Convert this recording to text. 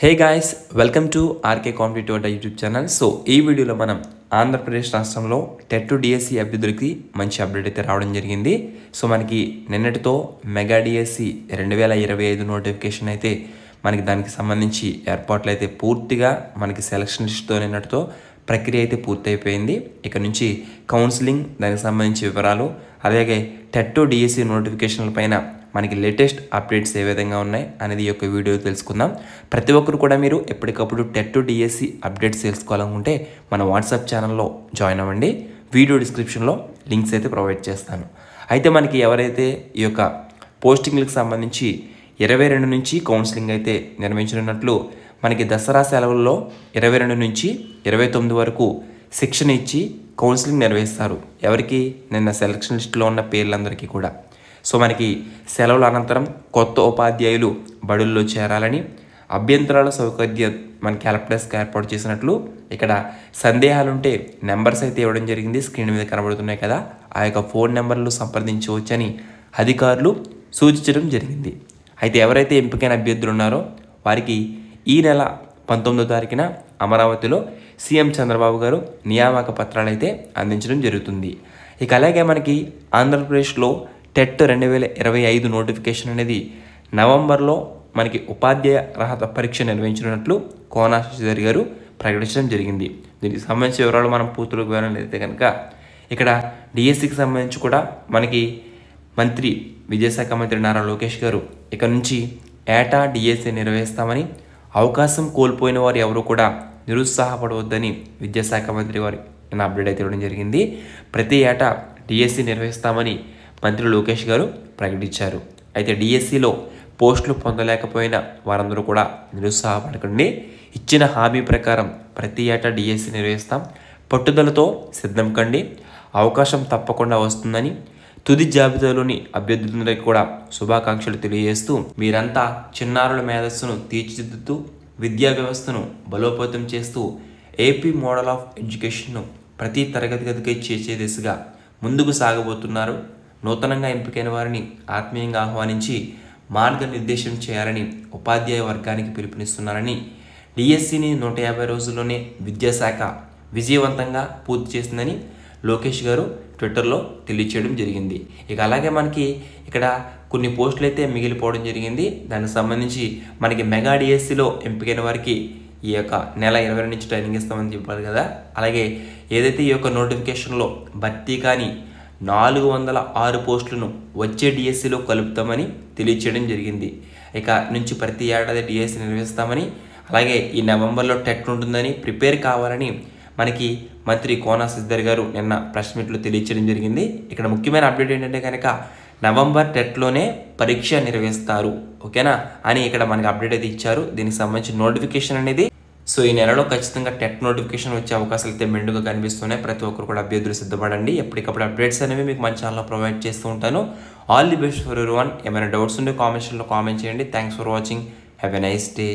Hey guys, welcome to RK competitive YouTube channel. So ఈ వీడియోలో మనం ఆంధ్రప్రదేశ్ రాష్ట్రంలో టెట్ డిఎస్సి అభ్యర్థులకి మంచి అప్డేట్ అయితే రావడం జరిగింది. సో మనకి నిన్నటితో మెగా డిఎస్సి 2025 నోటిఫికేషన్ అయితే మనకి దానికి సంబంధించి ఏర్పాట్లు అయితే పూర్తిగా మనకి సెలక్షన్ లిస్ట్తో నిన్నటితో ప్రక్రియ అయితే పూర్తయిపోయింది. ఇక నుంచి కౌన్సిలింగ్, దానికి సంబంధించి వివరాలు, అలాగే టెట్ డిఎస్సి నోటిఫికేషన్ల పైన మనకి లేటెస్ట్ అప్డేట్స్ ఏ విధంగా ఉన్నాయి అనేది ఈ యొక్క వీడియో తెలుసుకుందాం. ప్రతి ఒక్కరు కూడా మీరు ఎప్పటికప్పుడు టెట్ డిఎస్సి అప్డేట్స్ తెలుసుకోవాలనుకుంటే మన వాట్సాప్ ఛానల్లో జాయిన్ అవ్వండి. వీడియో డిస్క్రిప్షన్లో లింక్స్ అయితే ప్రొవైడ్ చేస్తాను. అయితే మనకి ఎవరైతే ఈ యొక్క పోస్టింగ్లకు సంబంధించి 22 నుంచి కౌన్సిలింగ్ అయితే నిర్వహించనున్నట్లు మనకి దసరా సెలవుల్లో 22 నుంచి 29 వరకు శిక్షణ ఇచ్చి కౌన్సిలింగ్ నిర్వహిస్తారు. ఎవరికి? నిన్న సెలక్షన్ లిస్టులో ఉన్న పేర్లందరికీ కూడా. సో మనకి సెలవుల అనంతరం కొత్త ఉపాధ్యాయులు బడుల్లో చేరాలని, అభ్యంతరాల సౌకర్యం మనకి హెల్ప్ డెస్క్ ఏర్పాటు చేసినట్లు ఇక్కడ సందేహాలుంటే నెంబర్స్ అయితే ఇవ్వడం జరిగింది. స్క్రీన్ మీద కనబడుతున్నాయి కదా, ఆ యొక్క ఫోన్ నెంబర్లు సంప్రదించవచ్చని అధికారులు సూచించడం జరిగింది. అయితే ఎవరైతే ఎంపికైన అభ్యర్థులు ఉన్నారో వారికి ఈ నెల 19వ తారీఖున అమరావతిలో సీఎం చంద్రబాబు గారు నియామక పత్రాలు అయితే అందించడం జరుగుతుంది. ఇక అలాగే మనకి ఆంధ్రప్రదేశ్లో టెట్ 2025 నోటిఫికేషన్ అనేది నవంబర్లో మనకి ఉపాధ్యాయ అర్హత పరీక్ష నిర్వహించినట్లు కోన శశిధర్ గారు ప్రకటించడం జరిగింది. దీనికి సంబంధించిన వివరాలు మనం పూర్తిగా వివరాలైతే కనుక ఇక్కడ డిఎస్సికి సంబంధించి కూడా మనకి మంత్రి విద్యాశాఖ మంత్రి నారా లోకేష్ గారు ఇక నుంచి ఏటా డిఎస్సి నిర్వహిస్తామని, అవకాశం కోల్పోయిన వారు ఎవరు కూడా నిరుత్సాహపడవద్దని విద్యాశాఖ మంత్రి వారి అప్డేట్ అయితే ఇవ్వడం జరిగింది. ప్రతి ఏటా డిఎస్సి నిర్వహిస్తామని మంత్రి లోకేష్ గారు ప్రకటించారు. అయితే డిఎస్సిలో పోస్టులు పొందలేకపోయిన వారందరూ కూడా నిరుత్సాహపడకండి. ఇచ్చిన హామీ ప్రకారం ప్రతి ఏటా డిఎస్సి నిర్వహిస్తాం. పట్టుదలతో సిద్ధం కండి, అవకాశం తప్పకుండా వస్తుందని తుది జాబితాలోని అభ్యర్థులందరికీ కూడా శుభాకాంక్షలు తెలియజేస్తూ, మీరంతా చిన్నారుల మేధస్సును తీర్చిదిద్దుతూ విద్యా వ్యవస్థను బలోపేతం చేస్తూ ఏపీ మోడల్ ఆఫ్ ఎడ్యుకేషన్ను ప్రతి తరగతి గదికి చేర్చే దిశగా ముందుకు సాగబోతున్నారు. నూతనంగా ఎంపికైన వారిని ఆత్మీయంగా ఆహ్వానించి మార్గనిర్దేశం చేయాలని ఉపాధ్యాయ వర్గానికి పిలుపునిస్తున్నారని, డిఎస్సిని 150 రోజుల్లోనే విద్యాశాఖ విజయవంతంగా పూర్తి చేసిందని లోకేష్ గారు ట్విట్టర్లో తెలియచేయడం జరిగింది. ఇక అలాగే మనకి ఇక్కడ కొన్ని పోస్టులు అయితే మిగిలిపోవడం జరిగింది. దానికి సంబంధించి మనకి మెగా డిఎస్సిలో ఎంపికైన వారికి ఈ యొక్క నెల 22 నుంచి ట్రైనింగ్ ఇస్తామని చెప్పారు కదా. అలాగే ఏదైతే ఈ యొక్క నోటిఫికేషన్లో భర్తీ కానీ 406 పోస్టులను వచ్చే డిఎస్సిలో కలుపుతామని తెలియచేయడం జరిగింది. ఇక నుంచి ప్రతి ఏడాది డిఎస్సి నిర్వహిస్తామని, అలాగే ఈ నవంబర్లో టెట్ ఉంటుందని ప్రిపేర్ కావాలని మనకి మంత్రి కోన శశిధర్ గారు నిన్న ప్రెస్ మీట్లో తెలియచేయడం జరిగింది. ఇక్కడ ముఖ్యమైన అప్డేట్ ఏంటంటే కనుక నవంబర్ టెట్లోనే పరీక్ష నిర్వహిస్తారు, ఓకేనా అని ఇక్కడ మనకి అప్డేట్ అయితే ఇచ్చారు. దీనికి సంబంధించిన నోటిఫికేషన్ అనేది సో ఈ నెలలో ఖచ్చితంగా టెట్ నోటిఫికేషన్ వచ్చే అవకాశాలు అయితే మెండుగా కనిపిస్తున్నాయి. ప్రతి ఒక్కరు కూడా అభ్యర్థులు సిద్ధపడండి. ఎప్పటికప్పుడు అప్డేట్స్ అనేవి మీకు మన ఛానల్లో ప్రొవైడ్ చేస్తూ ఉంటాను. All the best for everyone. ఏమైనా డౌట్స్ ఉంటే కామెంట్స్లో కామెంట్ చేయండి. Thanks for watching. Have a nice day.